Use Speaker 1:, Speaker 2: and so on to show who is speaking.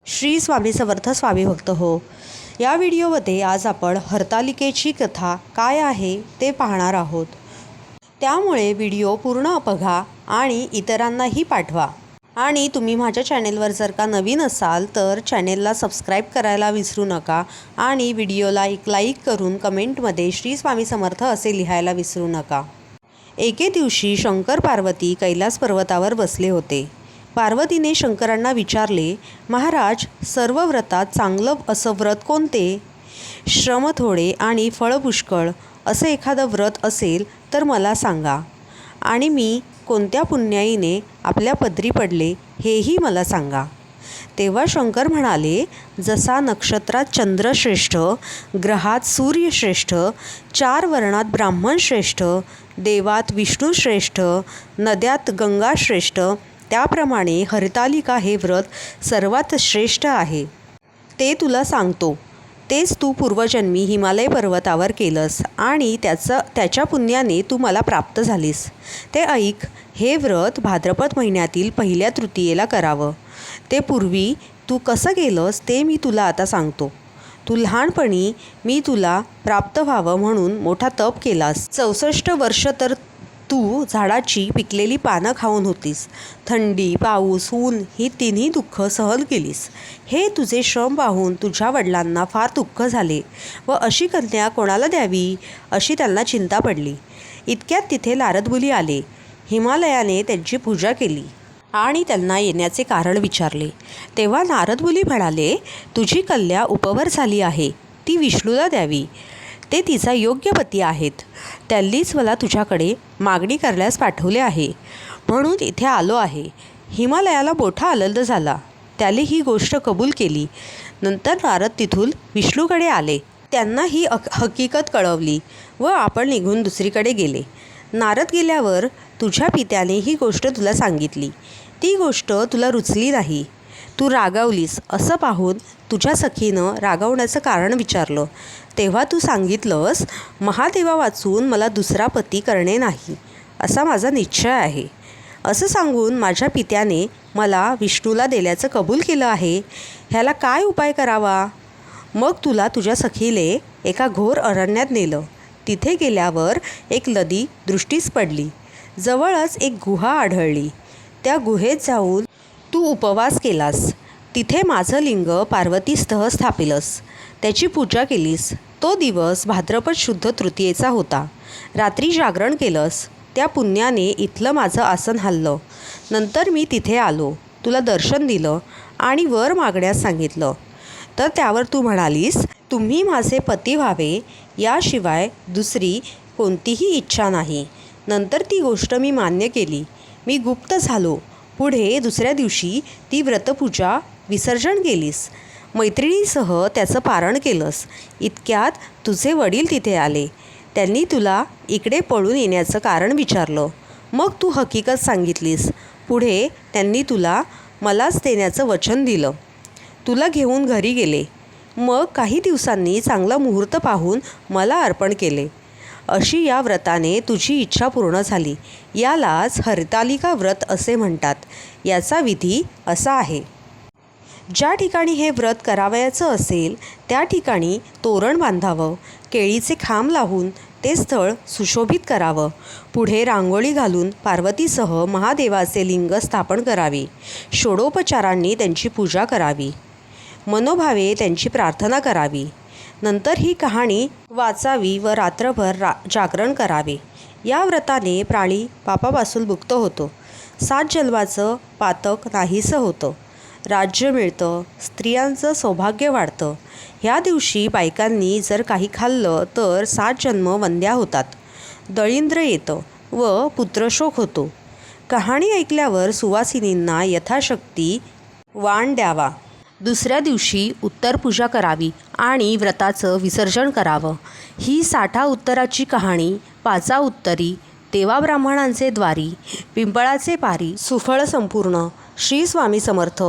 Speaker 1: श्री स्वामी समर्थ स्वामी भक्त हो. या व्हिडिओमध्ये आज आपण हरतालिकेची कथा काय आहे ते पाहणार आहोत. त्यामुळे व्हिडिओ पूर्ण बघा आणि इतरांनाही पाठवा. आणि तुम्ही माझ्या चॅनेलवर जर का नवीन असाल तर चॅनेलला सबस्क्राईब करायला विसरू नका आणि व्हिडिओला एक लाईक करून कमेंटमध्ये श्री स्वामी समर्थ असे लिहायला विसरू नका. एके दिवशी शंकर पार्वती कैलास पर्वतावर बसले होते. पार्वतीने शंकरांना विचारले, महाराज, सर्व व्रतात चांगलं असं व्रत कोणते? श्रम थोडे आणि फळ पुष्कळ असं एखादं व्रत असेल तर मला सांगा, आणि मी कोणत्या पुण्याईने आपल्या पदरी पडले हेही मला सांगा. तेव्हा शंकर म्हणाले, जसा नक्षत्रात चंद्र श्रेष्ठ, ग्रहात सूर्य श्रेष्ठ, 4 वर्णात ब्राह्मण श्रेष्ठ, देवात विष्णू श्रेष्ठ, नद्यात गंगा श्रेष्ठ, त्याप्रमाणे हरतालिका हे व्रत सर्वात श्रेष्ठ आहे. ते तुला सांगतो. तेच तू पूर्वजन्मी हिमालय पर्वतावर केलंस आणि त्याच्या पुण्याने तू मला प्राप्त झालीस. ते ऐक. हे व्रत भाद्रपद महिन्यातील पहिल्या तृतीयेला करावं. ते पूर्वी तू कसं केलंस ते मी तुला आता सांगतो. तू लहानपणी मी तुला प्राप्त व्हावं म्हणून मोठा तप केलास. 64 वर्ष तर तू झाडाची पिकलेली पानं खाऊन होतीस. थंडी, पाऊस, ऊन ही तिन्ही दुःख सहन केलीस. हे तुझे श्रम पाहून तुझ्या वडिलांना फार दुःख झाले व अशी कन्या कोणाला द्यावी अशी त्यांना चिंता पडली. इतक्यात तिथे नारदमुनी आले. हिमालयाने त्यांची पूजा केली आणि त्यांना येण्याचे कारण विचारले. तेव्हा नारदमुनी म्हणाले, तुझी कन्या उपवर झाली आहे, ती विष्णूला द्यावी. ते तिचा योग्य पती आहेत. त्यांनीच मला तुझ्याकडे मागणी करण्यास पाठवले आहे, म्हणून इथे आलो आहे. हिमालयाला मोठा आनंद झाला. त्याने ही गोष्ट कबूल केली. नंतर नारद तिथून विष्णूकडे आले. त्यांना ही हकीकत कळवली व आपण निघून दुसरीकडे गेले. नारद गेल्यावर तुझ्या पित्याने ही गोष्ट तुला सांगितली. ती गोष्ट तुला रुचली नाही. तू रागावलीस. असं पाहून तुझ्या सखीनं रागावण्याचं कारण विचारलं. तेव्हा तू सांगितलंस, महादेवा वाचून मला दुसरा पती करणे नाही असा माझा निश्चय आहे. असं सांगून माझ्या पित्याने मला विष्णूला दिल्याचं कबूल केलं आहे. ह्याला काय उपाय करावा? मग तुला तुझ्या सखीले एका घोर अरण्यात नेलं. तिथे गेल्यावर एक नदी दृष्टीस पडली. जवळच एक गुहा आढळली. त्या गुहेत जाऊन तू उपवास केलास. तिथे माझं लिंग पार्वतीस्थळ स्थापिलस. त्याची पूजा केलीस. तो दिवस भाद्रपद शुद्ध तृतीयेचा होता. रात्री जागरण केलंस. त्या पुण्याने इथलं माझं आसन हललं. नंतर मी तिथे आलो. तुला दर्शन दिलं आणि वर मागण्यास सांगितलं. तर त्यावर तू म्हणालीस, तुम्ही माझे पती व्हावे याशिवाय दुसरी कोणतीही इच्छा नाही. नंतर ती गोष्ट मी मान्य केली. मी गुप्त झालो. पुढे दुसऱ्या दिवशी ती व्रतपूजा विसर्जन केलीस. मैत्रिणीसह त्याचं पारण केलंस. इतक्यात तुझे वडील तिथे आले. त्यांनी तुला इकडे पळून येण्याचं कारण विचारलं. मग तू हकीकत सांगितलीस. पुढे त्यांनी तुला मलाच देण्याचं वचन दिलं. तुला घेऊन घरी गेले. मग काही दिवसांनी चांगला मुहूर्त पाहून मला अर्पण केले. अशी या व्रताने तुझी इच्छा पूर्ण झाली. यालाच हरतालिका व्रत असे म्हणतात. याचा विधी असा आहे. ज्या ठिकाणी हे व्रत करावयाचं असेल त्या ठिकाणी तोरण बांधावं. केळीचे खांब लावून ते स्थळ सुशोभित करावं. पुढे रांगोळी घालून पार्वतीसह महादेवाचे लिंग स्थापन करावे. षोडोपचारांनी त्यांची पूजा करावी. मनोभावे त्यांची प्रार्थना करावी. नंतर ही कहाणी वाचावी व रात्रभर जागरण करावे. या व्रताने प्राणी पापापासून मुक्त होतो. 7 जन्माचं पातक नाहीसं होतं. राज्य मिळतं. स्त्रियांचं सौभाग्य वाढतं. ह्या दिवशी बायकांनी जर काही खाल्लं तर 7 जन्म वंद्या होतात. दळिंद्र येतं व पुत्रशोक होतो. कहाणी ऐकल्यावर सुवासिनींना यथाशक्ती वाण द्यावा. दुसऱ्या दिवशी उत्तर पूजा करावी आणि व्रताचं विसर्जन करावं. ही 60 उत्तराची कहाणी 5 उत्तरी, देवाब्राह्मणांचे द्वारी, पिंपळाचे पारी, सुफळ संपूर्ण. श्री स्वामी समर्थ.